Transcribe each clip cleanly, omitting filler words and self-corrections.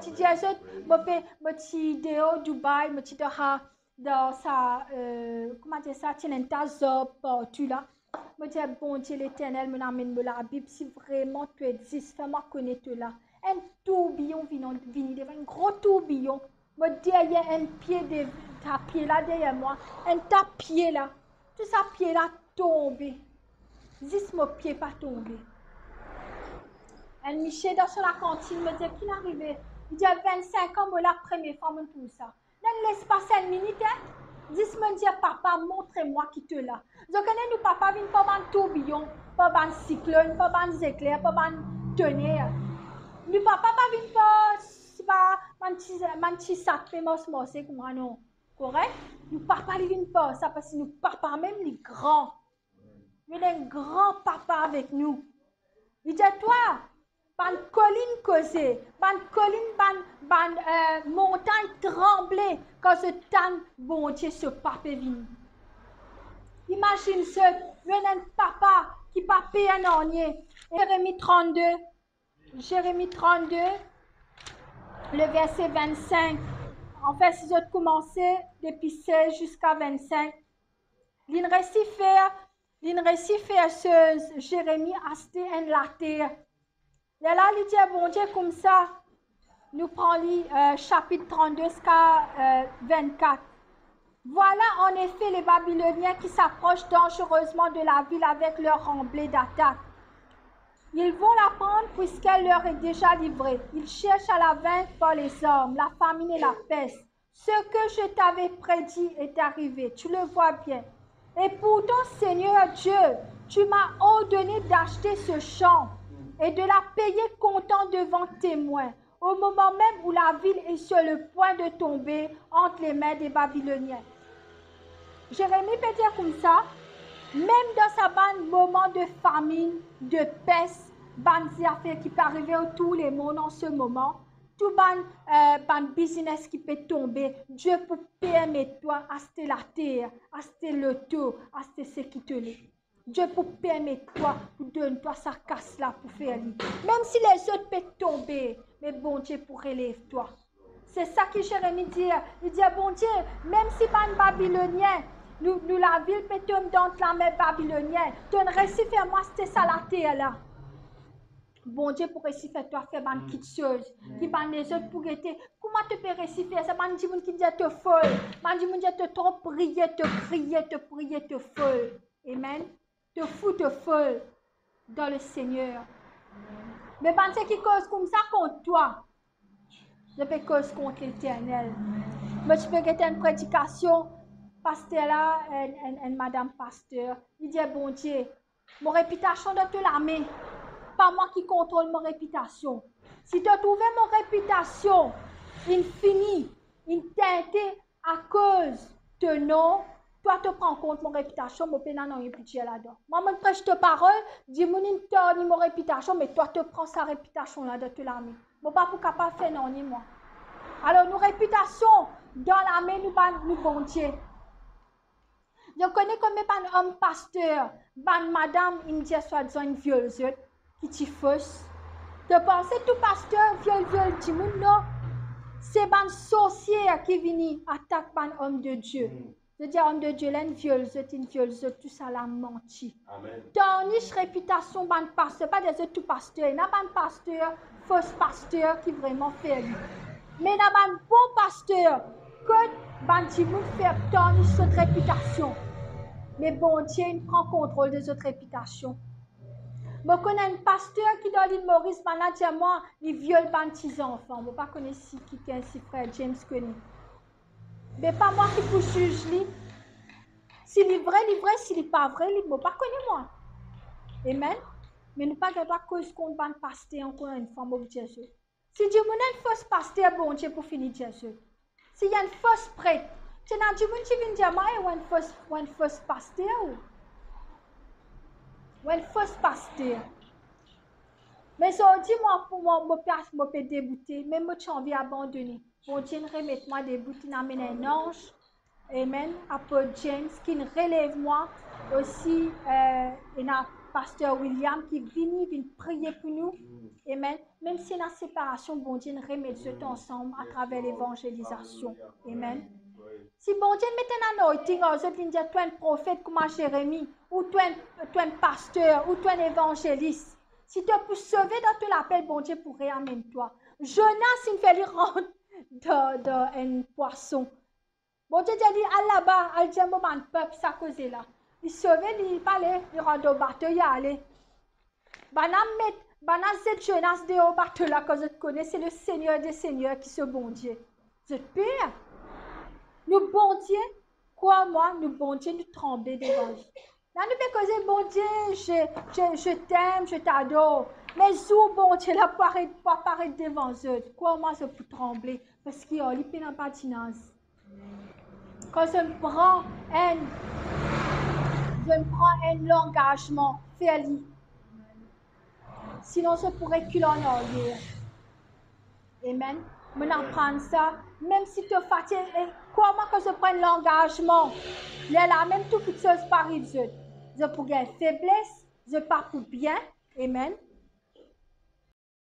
Tu dis à eux, petit déo Dubaï, petit dans sa, comment dire ça, tu n'as zop, tu là. Me dis, bon Dieu l'éternel, me l'amène me la Bible, si vraiment tu existes, fais-moi connaître là. Un tourbillon vini devant, un gros tourbillon. Me derrière un pied de ta pied là derrière moi, un ta pied là. Tout ça pied là tombé. Dis mon pied pas tombé. Un Michel dans la cantine me dit qu'il est arrivé. Il dit à 25 ans, moi la première fois, me tout ça. Ne laisse pas 5 minutes. Dis-moi, dire papa, montre-moi qui te l'a. Donc, nous, papa, vient pas ban tourbillon, pas ban cyclone, pas ban éclair, pas ban tonnerre. Nous, papa, pas vient pas, c'est pas, man petit sac, fait mos, c'est comme non. Correct? Nous, papa, il vient pas, ça parce que nous, papa, même les grands. Il y a un grand papa avec nous. Il dit à toi, ban colline causée, ban colline, ban montagne tremblée quand ce temps bon Dieu ce papa vient. Imagine ce, il y a un papa qui pape un ornier. Jérémie 32, le verset 25. En fait, si je commencer depuis 16 jusqu'à 25, il récit faire ce Jérémie acheté un latte. Et là, il dit, bon Dieu, comme ça, nous prenons chapitre 32 jusqu'à 24. Voilà en effet les Babyloniens qui s'approchent dangereusement de la ville avec leur remblai d'attaque. Ils vont la prendre puisqu'elle leur est déjà livrée. Ils cherchent à la vaincre par les armes, la famine et la peste. Ce que je t'avais prédit est arrivé, tu le vois bien. Et pourtant, Seigneur Dieu, tu m'as ordonné d'acheter ce champ et de la payer comptant devant témoins, au moment même où la ville est sur le point de tomber entre les mains des Babyloniens. Jérémie peut dire comme ça, même dans sa bande moment de famine, de peste, bande affaires qui peut arriver à tous les mondes en ce moment, tout bande business qui peut tomber, Dieu peut permettre toi acheter la terre, acheter le tout, acheter ce qui te l'est. Dieu peut permettre toi, pour donner toi sa casse là pour faire lui. Même si les autres peuvent tomber, mais bon Dieu pour relève toi. C'est ça que Jérémie dit. Il dit, bon Dieu, même si ban babylonien, nous la ville peut tomber dans la mer babylonienne, tu ne réussis faire moi c'était ça la terre là. Bon Dieu pour réussir faire toi faire ban quelque chose, qui ban les autres pour être. Comment tu peux réussir faire ça? Ban dit qui dit te folle, ban dit te trop prier, te crier, te prier, te folle. Amen. Te fous, te folle dans le Seigneur. Mais ban c'est qui cause comme ça contre toi. Je peux cause contre l'Éternel. Mais tu peux get une prédication, pasteur là, une madame pasteur. Il dit, bon Dieu, mon réputation de te la main. Pas moi qui contrôle mon réputation. Si tu as trouvé mon réputation, infinie, teintée à cause de non, toi te prends compte mon réputation, mon pénan non budget là-dedans. Moi, je prêche ta parole, dis-moi ni mon réputation, mais toi te prends sa réputation là-dedans, te la main. Bon, pas pour capable faire non ni moi. Alors, nos réputations dans la main, nous bon Dieu. Je connais comme un homme pasteur, une madame, il me dit soit-disant une violeuse, qui t'y fausse. Tu penses tout pasteur, viole, dit non. C'est une sorcière qui vient attaquer un homme de Dieu. Je dis homme de Dieu, là, une violeuse, tout ça, la menti. Tarniche réputation, ban pasteur, pas des autres pasteurs. Il y a un pasteur, fausse pasteur qui vraiment fait lui. Mais il y a un bon pasteur, que Bantimoun fait tarniche cette réputation. Mais bon Dieu, il prend contrôle des autres réputations. Je connais un pasteur qui dans l'île Maurice, maintenant, moi, il viole les petits enfants. Je ne sais pas si qui est ainsi, frère James connaît. Mais pas moi qui vous juge lui. S'il est vrai, s'il n'est pas vrai, il ne pas connaître moi. Amen. Mais nous pas droit cause contre un pasteur encore une femme de Jésus. Si Dieu a une fausse pasteur, bon Dieu pour finir Jésus. S'il y a une fausse prêtre, tu n'as Dieu qui vient dire moi une fausse pasteur ou une fausse pasteur. Mais ça dit moi pour moi me peut débouter, même moi j'ai envie d'abandonner. Bon Dieu remet moi débouter n'amène un ange. Amen. Apôtre James qui relève moi aussi pasteur William qui vient prier pour nous. Amen. Même si la séparation, bon Dieu, nous remettons ensemble à travers l'évangélisation. Amen. Si bon Dieu met un anointing, tu es un prophète comme Jérémie, ou tu es un pasteur, ou tu es un évangéliste. Si tu peux sauver dans tout l'appel, bon Dieu pourrait amener toi. Jonas, il fait lui rendre un poisson. Bon Dieu dit, allez là-bas, allez dire, mon peuple, ça cause là. Il sauvait, il parlait, il rentre au bateau, il allait. Cette Jonas de au bateau là, que je connais, c'est le Seigneur des Seigneurs qui se bon Dieu. Je pire. Nous bon Dieu, crois-moi, nous bon Dieu, nous trembler devant lui. Là, nous pouvons causer, bon Dieu, je t'aime, je t'adore. Mais où, bon Dieu, là, pour apparaître devant eux, crois-moi, je peux trembler, parce qu'il y a un patinage. Quand je me prends un engagement, fais-le. Sinon, je pourrais reculer en arrière. Amen. Je apprends ça, même si tu es fatigué, comment que je prenne l'engagement, là, même toute chose par Dieu. Je peux gagner faiblesse, je pars pour bien. Amen.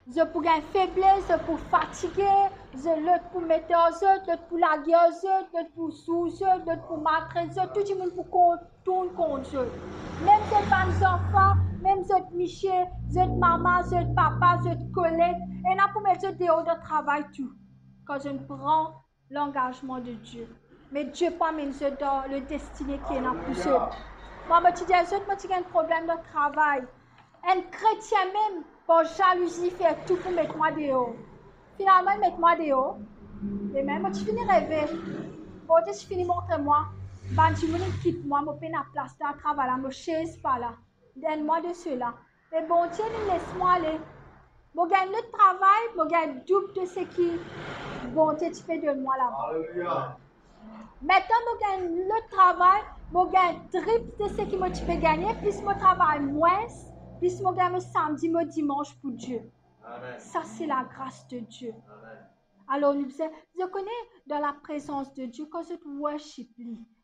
Je peux gagner faiblesse, je peux fatiguer, l'autre pour mettre aux autres, l'autre pour laguer aux autres, l'autre pour sous eux, l'autre pour maltraiter eux, tout le monde pour tourner contre eux. Même ces femmes enfants, même ces Michel, ces maman, ces papa, ces collègues, et là pour mettre eux dehors de travail tout. Quand je prends l'engagement de Dieu. Mais Dieu pas mettre eux dans le destiné qui est là pour eux. Moi, je dis à eux, moi, j'ai un problème de travail. Un chrétien même, pour jalousie, fait tout pour mettre moi dehors. Finalement, il met moi dehors. Et même, je finis rêver. Bon, je finis montrer moi. Ben, tu me quitte moi, je peine à place dans le travail, je ne chaise pas là. Donne-moi de cela. Mais bon Dieu, laisse-moi aller. Je gagne le travail, je gagne double de ce qui, bon Dieu, tu fais de moi là-bas. Maintenant, je gagne le travail, je gagne triple de ce qui me tu peux gagner, plus je travaille moins. Puis je gagne le samedi, le dimanche pour Dieu. Amen. Ça, c'est la grâce de Dieu. Amen. Alors, je connais dans la présence de Dieu, quand je worship,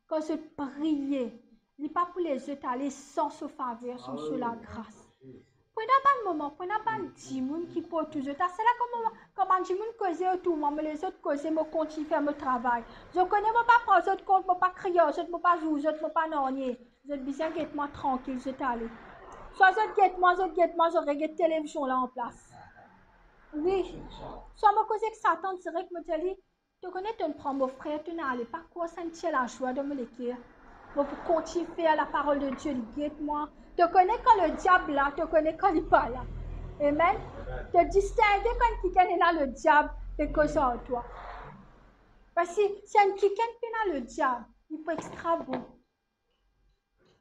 quand je prie, ce n'est pas pour les autres aller sans se faveur, sans sur la grâce. Prenez pas un moment, prenez pas un petit monde qui peut toujours. C'est là comme un petit monde cause autour moi, mais les autres causer, me continue à faire mon travail. Je connais, je ne pas prendre les autres compte, je ne pas crier, je ne pas jouer, je ne pas nornier. Je dis bien que moi tranquille, je t'allais. Soit je guette-moi, je regarde la télévision là en place. Oui. Soit je cause que Satan dirait que me dit, tu connais, tu prends mon frère, tu n'allais pas quoi sentir la joie de me l'écrire. Pour continuer à faire la parole de Dieu, guette-moi. Tu connais quand le diable là, tu connais quand il n'est pas là. Amen. Te distinguer quand quelqu'un est là, le diable, c'est que ça en toi. Parce que si quelqu'un est là, le diable, il peut être extra bon.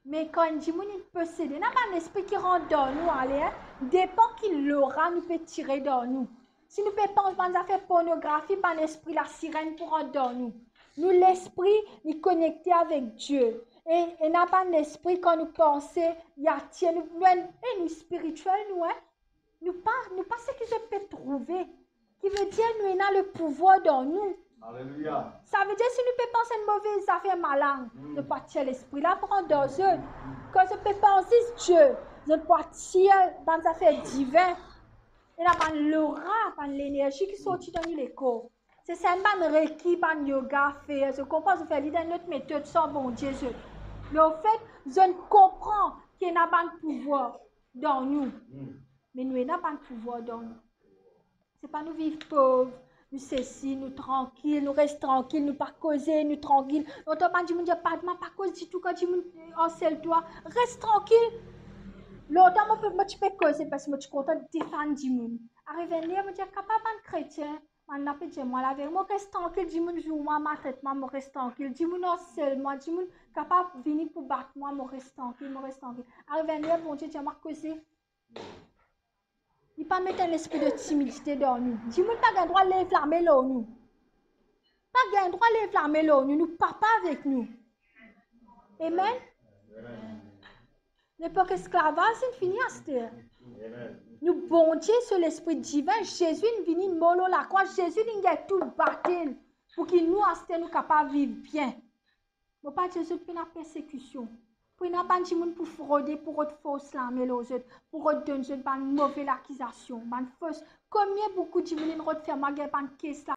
Mais quand il dit il peut céder, n'a pas un esprit qui rentre dans nous, allez, dépend qu'il l'aura, nous peut tirer dans nous. Si nous ne pensons pas à faire pornographie, pas un esprit, la sirène pour rentrer dans nous. Nous, l'esprit, est connecté avec Dieu. Et n'a pas un esprit quand nous pensons, il y a nous spirituels, nous, hein. Nous pas ce que je peux trouver. Qui veut dire, nous avons le pouvoir dans nous. Alléluia. Ça veut dire si nous pouvons penser une mauvaise affaire malade, de partir l'esprit là pour dans eux. Quand je peux penser Dieu, je peux partir dans des affaires divines. Et là, pas l'aura, pas l'énergie qui sortit dans les corps. C'est ça, pas reiki, pas yoga, faire. Je comprends, je fais l'idée de notre méthode sans bon Dieu. Mais au fait, je ne comprends qu'il n'y a pas de pouvoir dans nous. Mais nous n'avons pas de pouvoir dans nous. Ce n'est pas nous vivre pauvres. Nous ceci, nous tranquilles, nous restons tranquilles, nous pas causer, nous tranquilles. On t'a pas dit, pas cause du tout quand tu enseigne-toi. Reste tranquille. Longtemps, tu peux causer parce que je suis content de défendre du monde. Arrivé là, je dis, capable de chrétien, je n'ai pas dit, moi, la vérité, je reste tranquille, du monde joue moi, ma tête, je reste tranquille. Du monde seul, moi, du monde capable de venir pour battre moi, je reste tranquille, je reste tranquille. Arrivé là, bon Dieu, je m'ai causé. Il ne pas mettre un esprit de timidité dans nous. Du monde pas le droit de l'enflammer là, nous. Pas le droit de l'enflammer là, nous, papa avec nous. Amen. L'époque esclavage, c'est fini à cette terre. Nous bon Dieu sur l'esprit divin, Jésus est venu mollo la croix, Jésus a tout battu pour qu'il nous nous capables de vivre bien. Mais pas Jésus pour la persécution. Puis n'a pas dit pour frauder, pour autre fausse là, mais l'autre, pour autre donner une mauvaise accusation, une fausse. Combien beaucoup de gens ont fait ma gueule, une caisse là.